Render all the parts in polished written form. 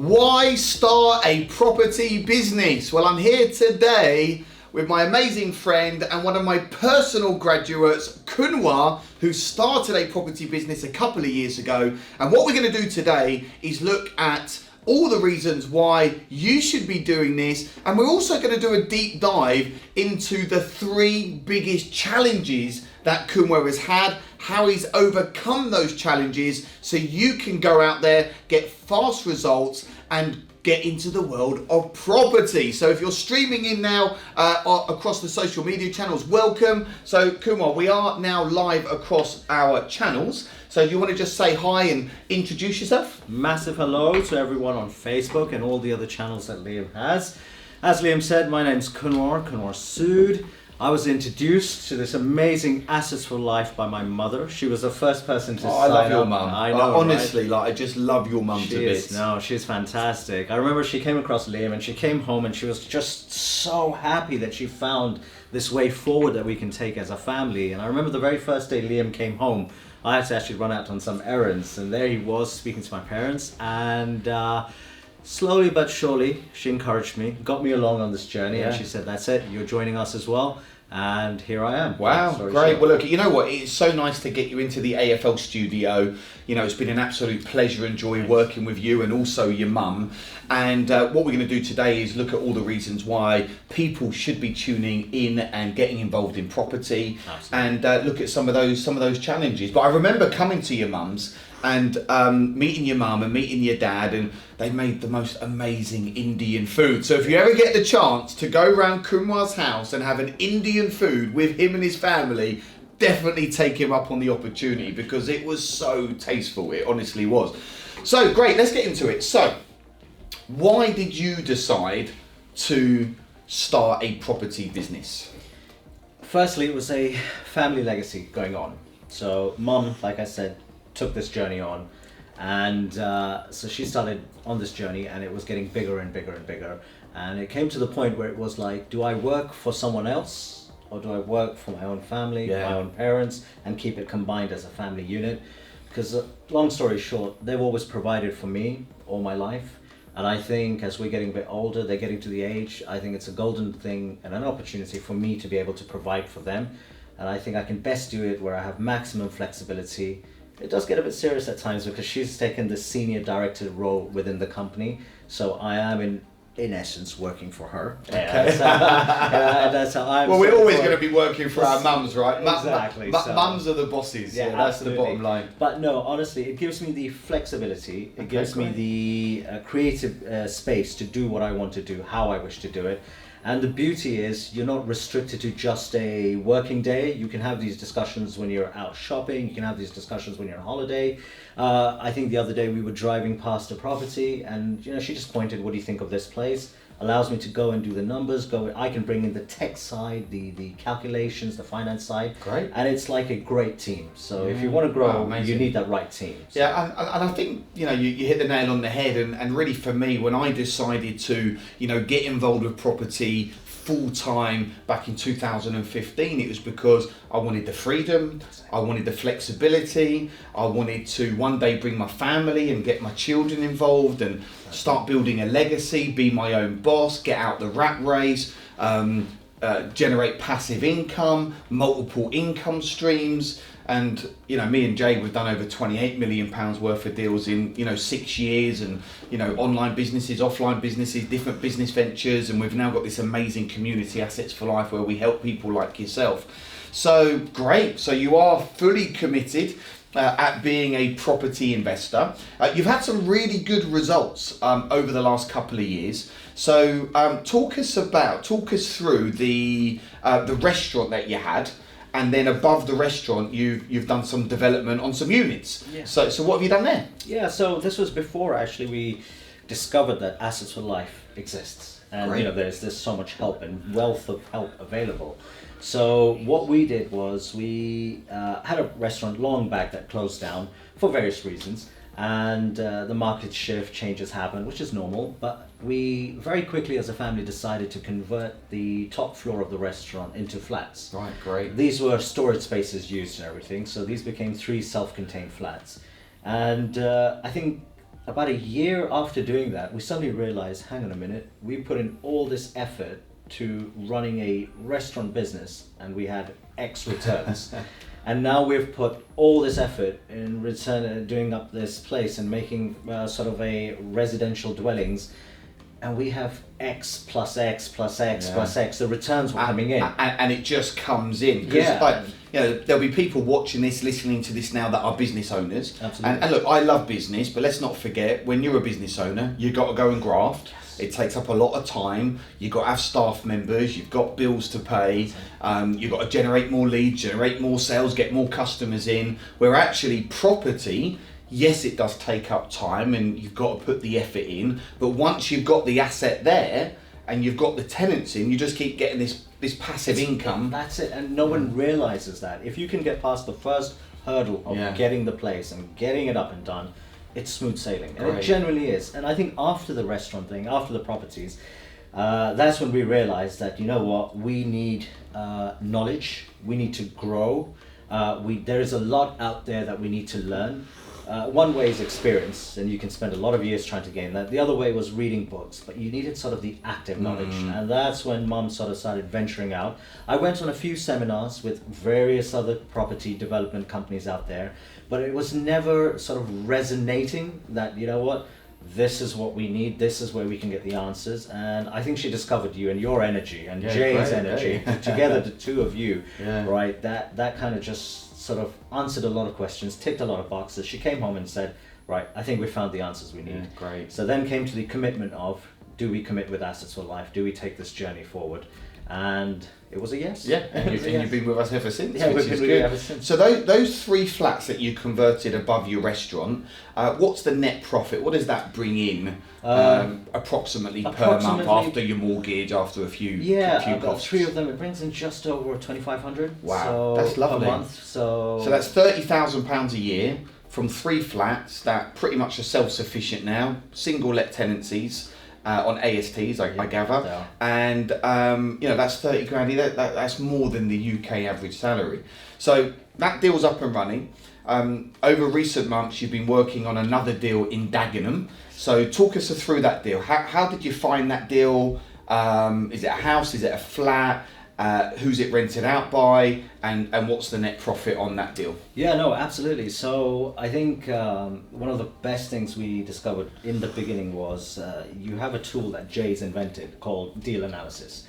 Why start a property business? Well, I'm here today with my amazing friend and one of my personal graduates, Kunwar, who started a property business a couple of years ago. And what we're going to do today is look at all the reasons why you should be doing this. And we're also going to do a deep dive into the 3 biggest challenges that Kunwar has had, how he's overcome those challenges so you can go out there, get fast results and get into the world of property. So if you're streaming in now across the social media channels, welcome. So Kunwar, we are now live across our channels. So do you want to just say hi and introduce yourself? Massive hello to everyone on Facebook and all the other channels that Liam has. As Liam said, my name's Kunwar Sood. I was introduced to this amazing Assets for Life by my mother. She was the first person to sign up. I love your mum. I know, honestly, right? I just love your mum to bits. No, she's fantastic. I remember she came across Liam and she came home and she was just so happy that she found this way forward that we can take as a family. And I remember the very first day Liam came home, I had to actually run out on some errands, and there he was speaking to my parents, and slowly but surely she encouraged me, got me along on this journey, and she said, that's it, you're joining us as well. And here I am. Wow, great. Well, look, you know what? It's so nice to get you into the AFL studio. You know, it's been an absolute pleasure and joy working with you and also your mum. And what we're going to do today is look at all the reasons why people should be tuning in and getting involved in property. Absolutely. And look at some of those challenges. But I remember coming to your mum's and meeting your mum and meeting your dad, and they made the most amazing Indian food. So if you ever get the chance to go around Kunwar's house and have an Indian food with him and his family, definitely take him up on the opportunity because it was so tasteful. It honestly was. So great, let's get into it. So why did you decide to start a property business? Firstly, it was a family legacy going on. So mum, like I said, took this journey on, and so she started on this journey, and it was getting bigger and bigger and bigger, and it came to the point where it was like, do I work for someone else or do I work for my own family, my own parents, and keep it combined as a family unit? Because long story short, they've always provided for me all my life, and I think as we're getting a bit older, they're getting to the age, I think it's a golden thing and an opportunity for me to be able to provide for them, and I think I can best do it where I have maximum flexibility. It does get a bit serious at times because she's taken the senior director role within the company. So I am in essence working for her. Okay. That's how I'm. Well, we're always going to be working for our mums, right? Exactly. Mums are the bosses. Yeah, that's the bottom line. But no, honestly, it gives me the flexibility. It gives me the creative space to do what I want to do, how I wish to do it. And the beauty is you're not restricted to just a working day. You can have these discussions when you're out shopping. You can have these discussions when you're on holiday. I think the other day we were driving past a property and she just pointed, what do you think of this place? Allows me to go and do the numbers. I can bring in the tech side, the calculations, the finance side. Great. And it's like a great team. So if you want to grow, you need that right team. So. Yeah, and I think you hit the nail on the head. And really for me, when I decided to get involved with property full time back in 2015, it was because I wanted the freedom, I wanted the flexibility, I wanted to one day bring my family and get my children involved and start building a legacy, be my own boss, get out the rat race, generate passive income, multiple income streams. And me and Jay, we've done over £28 million worth of deals in 6 years, and online businesses, offline businesses, different business ventures, and we've now got this amazing community, Assets for Life, where we help people like yourself. So great. So you are fully committed at being a property investor. You've had some really good results over the last couple of years. So talk us through the restaurant that you had. And then above the restaurant, you've done some development on some units. Yeah. So what have you done there? Yeah, so this was before actually we discovered that Assets for Life exists. And there's so much help and wealth of help available. So what we did was we had a restaurant long back that closed down for various reasons. And the market shift, changes happen, which is normal. But we very quickly as a family decided to convert the top floor of the restaurant into flats. Right, great. These were storage spaces used and everything. So these became 3 self-contained flats. And I think about a year after doing that, we suddenly realized, hang on a minute, we put in all this effort to running a restaurant business and we had X returns. And now we've put all this effort in return doing up this place and making sort of a residential dwellings, and we have X plus X plus X plus X. The returns were coming in, and it just comes in. Like, there'll be people watching this, listening to this now that are business owners. Absolutely. And look, I love business, but let's not forget, when you're a business owner, you've got to go and graft. Yes. It takes up a lot of time. You've got to have staff members. You've got bills to pay. You've got to generate more leads, generate more sales, get more customers in. Where actually property, yes, it does take up time and you've got to put the effort in, but once you've got the asset there and you've got the tenants in, you just keep getting this passive income. That's it, and no one realizes that. If you can get past the first hurdle of getting the place and getting it up and done, it's smooth sailing, and it generally is. And I think after the restaurant thing, after the properties, that's when we realized that, you know what, we need knowledge, we need to grow, there is a lot out there that we need to learn. One way is experience, and you can spend a lot of years trying to gain that. The other way was reading books, but you needed sort of the active knowledge, and that's when Mum sort of started venturing out. I went on a few seminars with various other property development companies out there, but it was never sort of resonating that, you know what, this is what we need, this is where we can get the answers. And I think she discovered you and your energy and Jay's energy, together the two of you, right, that kind of just sort of answered a lot of questions, ticked a lot of boxes. She came home and said, right, I think we found the answers we need. Yeah, great. So then came to the commitment of, do we commit with Assets for Life? Do we take this journey forward? And it was a yes. Yeah, and you've been with us ever since, yeah, which is good. Ever since. So those 3 flats that you converted above your restaurant, what's the net profit? What does that bring in approximately per month after your mortgage, after a few costs? 3 of them, it brings in just over 2,500. Wow, so that's lovely. Per month. So that's £30,000 a year from 3 flats that pretty much are self-sufficient now, single let tenancies. On ASTs, I gather, and that's 30 grand. That's more than the UK average salary. So that deal's up and running. Over recent months, you've been working on another deal in Dagenham. So talk us through that deal. How did you find that deal? Is it a house? Is it a flat? Who's it rented out by, and what's the net profit on that deal? Yeah, no, absolutely. So I think one of the best things we discovered in the beginning was you have a tool that Jay's invented called deal analysis.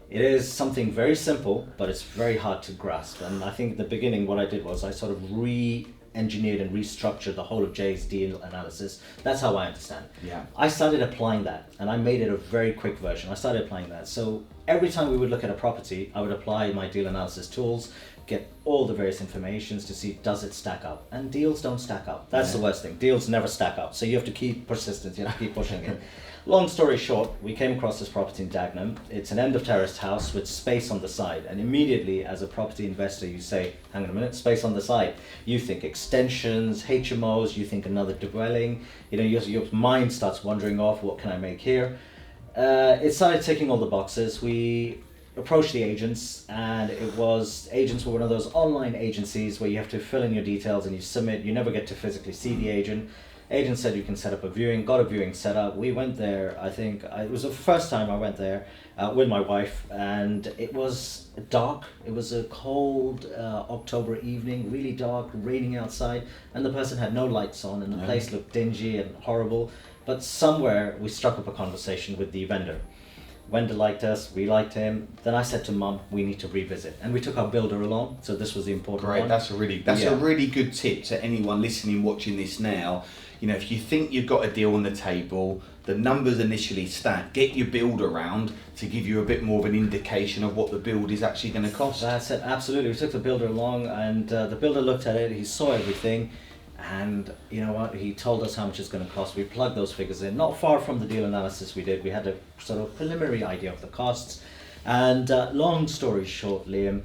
It is something very simple, but it's very hard to grasp. And I think at the beginning what I did was I sort of re-engineered and restructured the whole of Jay's deal analysis. That's how I understand. Yeah. I started applying that, and I made it a very quick version. I started applying that. So every time we would look at a property, I would apply my deal analysis tools, get all the various informations to see, does it stack up? And deals don't stack up. That's the worst thing. Deals never stack up. So you have to keep persistent. You have to keep pushing it. Long story short, we came across this property in Dagenham. It's an end of terraced house with space on the side. And immediately, as a property investor, you say, hang on a minute, space on the side. You think extensions, HMOs, you think another dwelling. Your mind starts wandering off, what can I make here? It started ticking all the boxes. We approached the agents, and agents were one of those online agencies where you have to fill in your details and you submit. You never get to physically see the agent. Agent said you can set up a viewing, got a viewing set up. We went there, it was the first time I went there with my wife, and it was dark. It was a cold October evening, really dark, raining outside, and the person had no lights on, and the place looked dingy and horrible. But somewhere we struck up a conversation with the vendor. Vendor liked us, we liked him. Then I said to Mum, we need to revisit. And we took our builder along, so this was the important one. That's a really good tip to anyone listening, watching this now. If you think you've got a deal on the table, the numbers initially stack, get your builder around to give you a bit more of an indication of what the build is actually going to cost. That's it, absolutely. We took the builder along, and the builder looked at it, he saw everything, and you know what, he told us how much it's going to cost. We plugged those figures in, not far from the deal analysis we did. We had a sort of preliminary idea of the costs, and long story short, Liam,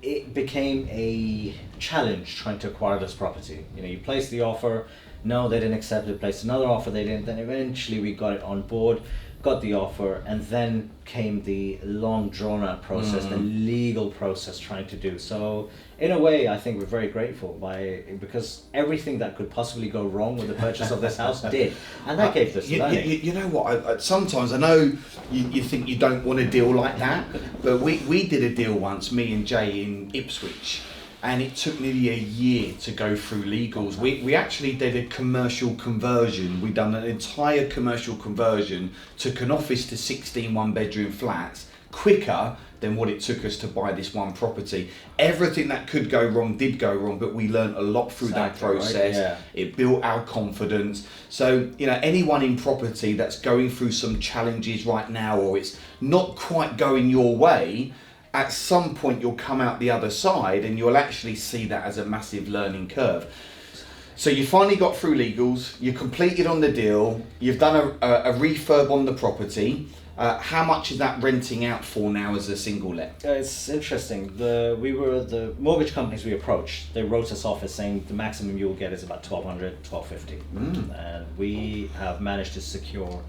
it became a challenge trying to acquire this property. You placed the offer, no, they didn't accept it, placed another offer, they didn't, then eventually we got it on board. got the offer, and then came the long drawn out process, the legal process trying to do. So in a way, I think we're very grateful because everything that could possibly go wrong with the purchase of this house did, and that gave us learning. You know what? Sometimes I know you think you don't want a deal like that, but we did a deal once, me and Jay, in Ipswich. And it took nearly a year to go through legals. We actually did a commercial conversion. We'd done an entire commercial conversion, took an office to 16 one-bedroom flats, quicker than what it took us to buy this one property. Everything that could go wrong did go wrong, but we learned a lot through that process. Right? Yeah. It built our confidence. So, anyone in property that's going through some challenges right now, or it's not quite going your way, at some point you'll come out the other side and you'll actually see that as a massive learning curve. So you finally got through legals, you completed on the deal, you've done a refurb on the property. How much is that renting out for now as a single let? It's interesting. The mortgage companies we approached, they wrote us off as saying the maximum you'll get is about $1,200, $1,250. And we have managed to secure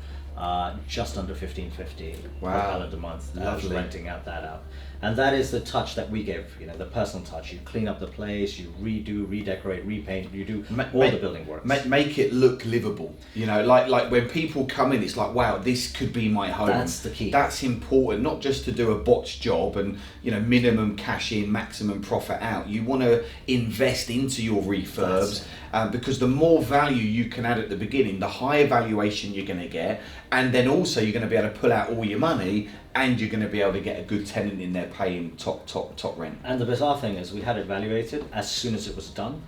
just under $1,550 per calendar month. Renting out that out. And that is the touch that we give, the personal touch. You clean up the place, you redo, redecorate, repaint, you do all the building works. Make it look livable. Like when people come in, it's like, wow, this could be my home. That's the key. That's important, not just to do a botched job and, minimum cash in, maximum profit out. You want to invest into your refurbs because the more value you can add at the beginning, the higher valuation you're going to get. And then also you're going to be able to pull out all your money, and you're going to be able to get a good tenant in there paying top rent. And the bizarre thing is we had it evaluated as soon as it was done.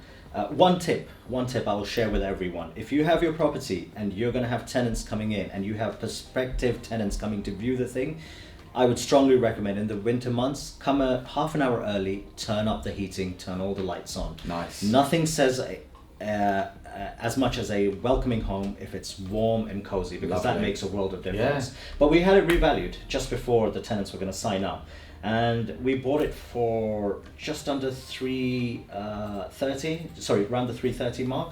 One tip I will share with everyone. If you have your property and you're going to have tenants coming in and you have prospective tenants coming to view the thing, I would strongly recommend in the winter months, come half an hour early, turn up the heating, turn all the lights on. Nice. Nothing says as much as a welcoming home if it's warm and cozy, because that makes a world of difference. Yeah. But we had it revalued just before the tenants were going to sign up, and we bought it for just under around the 330 mark.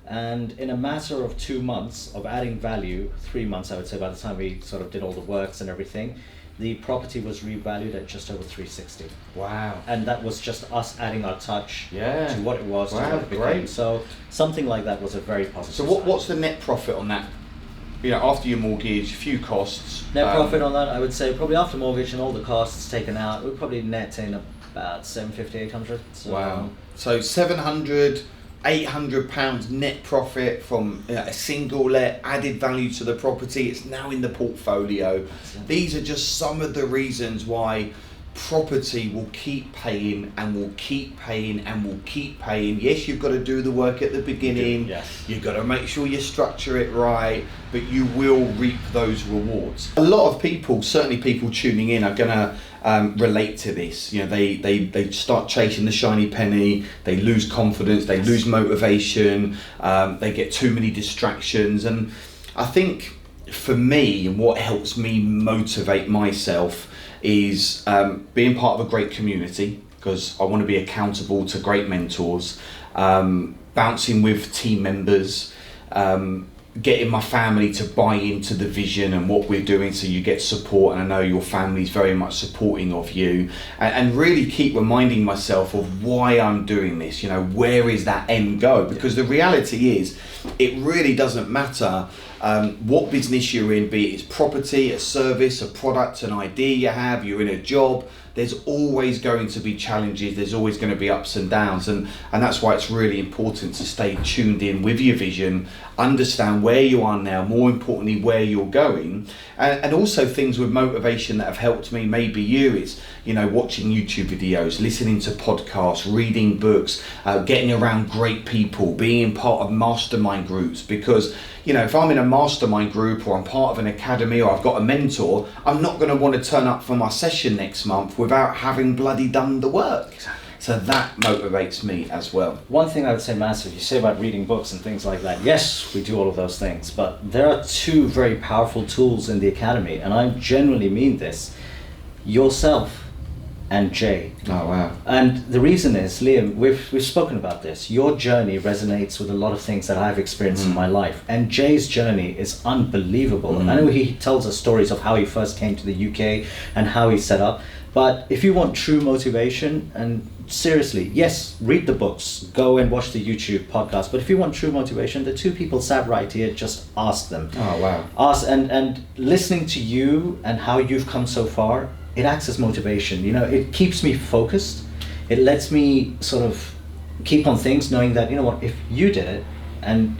And in a matter of 2 months of adding value, 3 months I would say, by the time we sort of did all the works and everything, the property was revalued at just over 360. Wow. And that was just us adding our touch to what it was, to what it became. Great. So something like that was a very positive So what's the net profit on that? After your mortgage, few costs. Net profit on that, I would say probably after mortgage and all the costs taken out, we're probably net in about 750, 800. So, wow. So 700, 800 pounds net profit from a single let, added value to the property. It's now in the portfolio. These are just some of the reasons why property will keep paying and will keep paying and will keep paying. Yes, you've got to do the work at the beginning. Yes. You've got to make sure you structure it right, but you will reap those rewards. A lot of people, certainly people tuning in, are going to relate to this. They start chasing the shiny penny, they lose confidence, they lose motivation, they get too many distractions. And I think for me, and what helps me motivate myself is being part of a great community, because I want to be accountable to great mentors, bouncing with team members, getting my family to buy into the vision and what we're doing, so you get support, and I know your family's very much supporting of you, and really keep reminding myself of why I'm doing this, where is that end goal, because the reality is it really doesn't matter what business you're in, be it it's property, a service, a product, an idea you have, you're in a job, there's always going to be challenges, there's always going to be ups and downs, and that's why it's really important to stay tuned in with your vision, understand where you are now, more importantly where you're going, and also things with motivation that have helped me, maybe you, it's watching YouTube videos, listening to podcasts, reading books, getting around great people, being part of mastermind groups, because if I'm in a mastermind group or I'm part of an academy or I've got a mentor, I'm not going to want to turn up for my session next month without having bloody done the work. So that motivates me as well. One thing I would say massive, you say about reading books and things like that, yes, we do all of those things, but there are two very powerful tools in the academy, and I genuinely mean this. Yourself. and Jay. Oh wow. And the reason is, Liam, we've spoken about this. Your journey resonates with a lot of things that I've experienced in my life. And Jay's journey is unbelievable. I know he tells us stories of how he first came to the UK and how he set up. But if you want true motivation, and seriously, yes, read the books, go and watch the YouTube podcast. But if you want true motivation, the two people sat right here, just ask them. Oh wow. Ask, and listening to you and how you've come so far, it acts as motivation. You know, it keeps me focused. It lets me sort of keep on things, knowing that, you know what, if you did it, and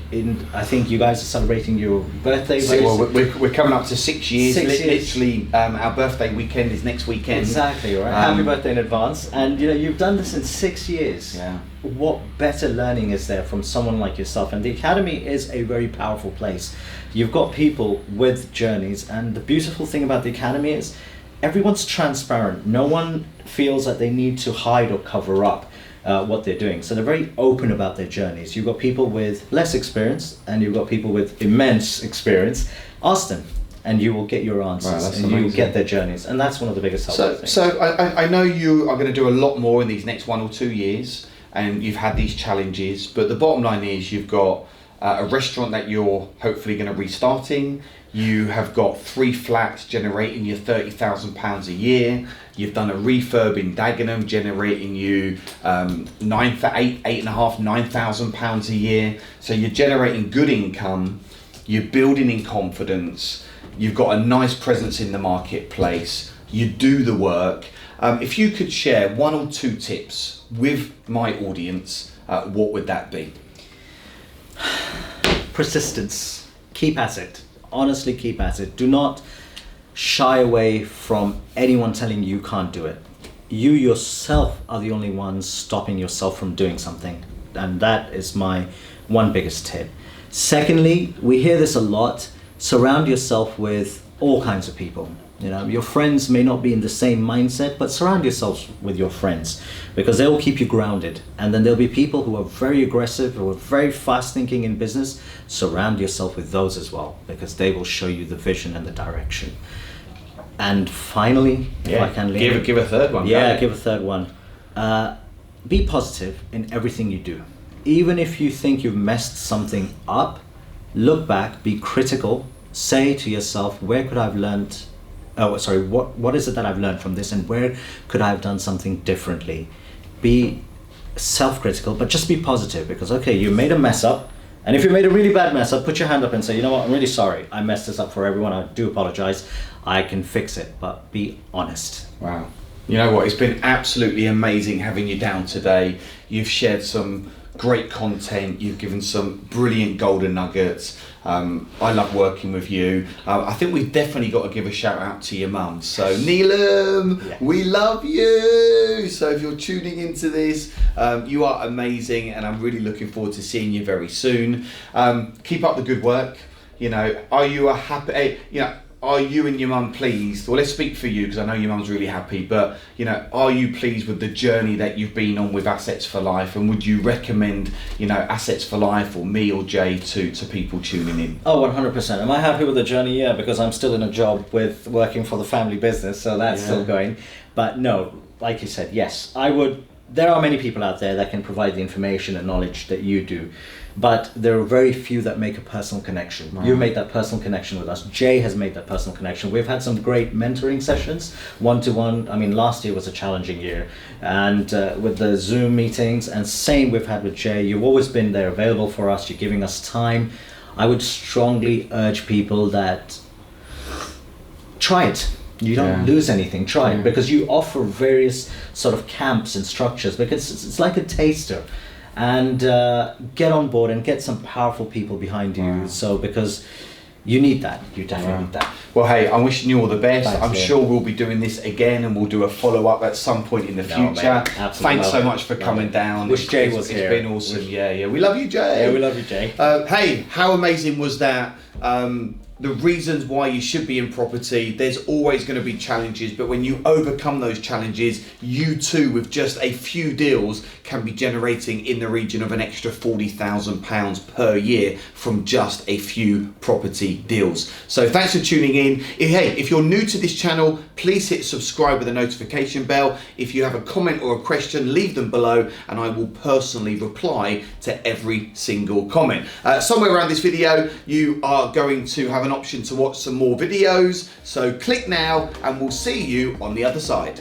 I think you guys are celebrating your birthday. Well, we're coming up to 6 years. 6 years. Literally, our birthday weekend is next weekend. Exactly, right. Happy birthday in advance. And you know, you've done this in 6 years. Yeah. What better learning is there from someone like yourself? And the Academy is a very powerful place. You've got people with journeys, and the beautiful thing about the Academy is everyone's transparent. No one feels that they need to hide or cover up what they're doing. So they're very open about their journeys. You've got people with less experience and you've got people with immense experience. Ask them and you will get your answers. Wow, and you'll get their journeys. And that's one of the biggest helps. So I know you are going to do a lot more in these next 1 or 2 years, and you've had these challenges, but the bottom line is you've got a restaurant that you're hopefully going to restarting. You have got 3 flats generating you £30,000 a year. You've done a refurb in Dagenham generating you £9,500 a year. So you're generating good income. You're building in confidence. You've got a nice presence in the marketplace. You do the work. If you could share 1 or 2 tips with my audience, what would that be? Persistence. Keep at it. Honestly, keep at it. Do not shy away from anyone telling you can't do it. You yourself are the only ones stopping yourself from doing something. And that is my one biggest tip. Secondly, we hear this a lot. Surround yourself with all kinds of people. You know, your friends may not be in the same mindset, but surround yourselves with your friends because they will keep you grounded. And then there'll be people who are very aggressive, who are very fast thinking in business. Surround yourself with those as well because they will show you the vision and the direction. And finally, if I can give a third one. Give a third one. Be positive in everything you do. Even if you think you've messed something up, look back, be critical, say to yourself, where could I have learned? What is it that I've learned from this, and where could I have done something differently? Be self-critical, but just be positive because, okay, you made a mess up, and if you made a really bad mess up, put your hand up and say, you know what, I'm really sorry. I messed this up for everyone. I do apologize. I can fix it, but be honest. Wow. You know what, it's been absolutely amazing having you down today. You've shared some great content. You've given some brilliant golden nuggets. I love working with you. I think we've definitely got to give a shout out to your mum. So Neelam, we love you. So if you're tuning into this, you are amazing, and I'm really looking forward to seeing you very soon. Keep up the good work. You know, are you a happy? Are you and your mum pleased? Well, let's speak for you because I know your mum's really happy, but you know, are you pleased with the journey that you've been on with Assets for Life, and would you recommend, you know, Assets for Life or me or Jay to people tuning in? Oh, 100%. Am I happy with the journey? Yeah, because I'm still in a job with working for the family business, so that's still going. But no, like you said, yes, I would. There are many people out there that can provide the information and knowledge that you do. But there are very few that make a personal connection. Wow. You've made that personal connection with us. Jay has made that personal connection. We've had some great mentoring sessions, one-to-one. I mean, last year was a challenging year. And with the Zoom meetings, and same we've had with Jay, you've always been there available for us. You're giving us time. I would strongly urge people that try it. You don't lose anything. Try it, because you offer various sort of camps and structures, because it's like a taster. And get on board and get some powerful people behind you. So because you need that, you definitely need that. Well, hey, I'm wishing you all the best. Thanks, I'm sure we'll be doing this again, and we'll do a follow-up at some point in the future. Thanks so much for coming down. Wish Jay was here. It's been awesome. Yeah, we love you, Jay. Yeah, we love you, Jay. Hey, how amazing was that? the reasons why you should be in property. There's always going to be challenges, but when you overcome those challenges, you too, with just a few deals, can be generating in the region of an extra £40,000 per year from just a few property deals. So thanks for tuning in. If you're new to this channel, please hit subscribe with a notification bell. If you have a comment or a question, leave them below and I will personally reply to every single comment. Somewhere around this video, you are going to have an option to watch some more videos. So click now and we'll see you on the other side.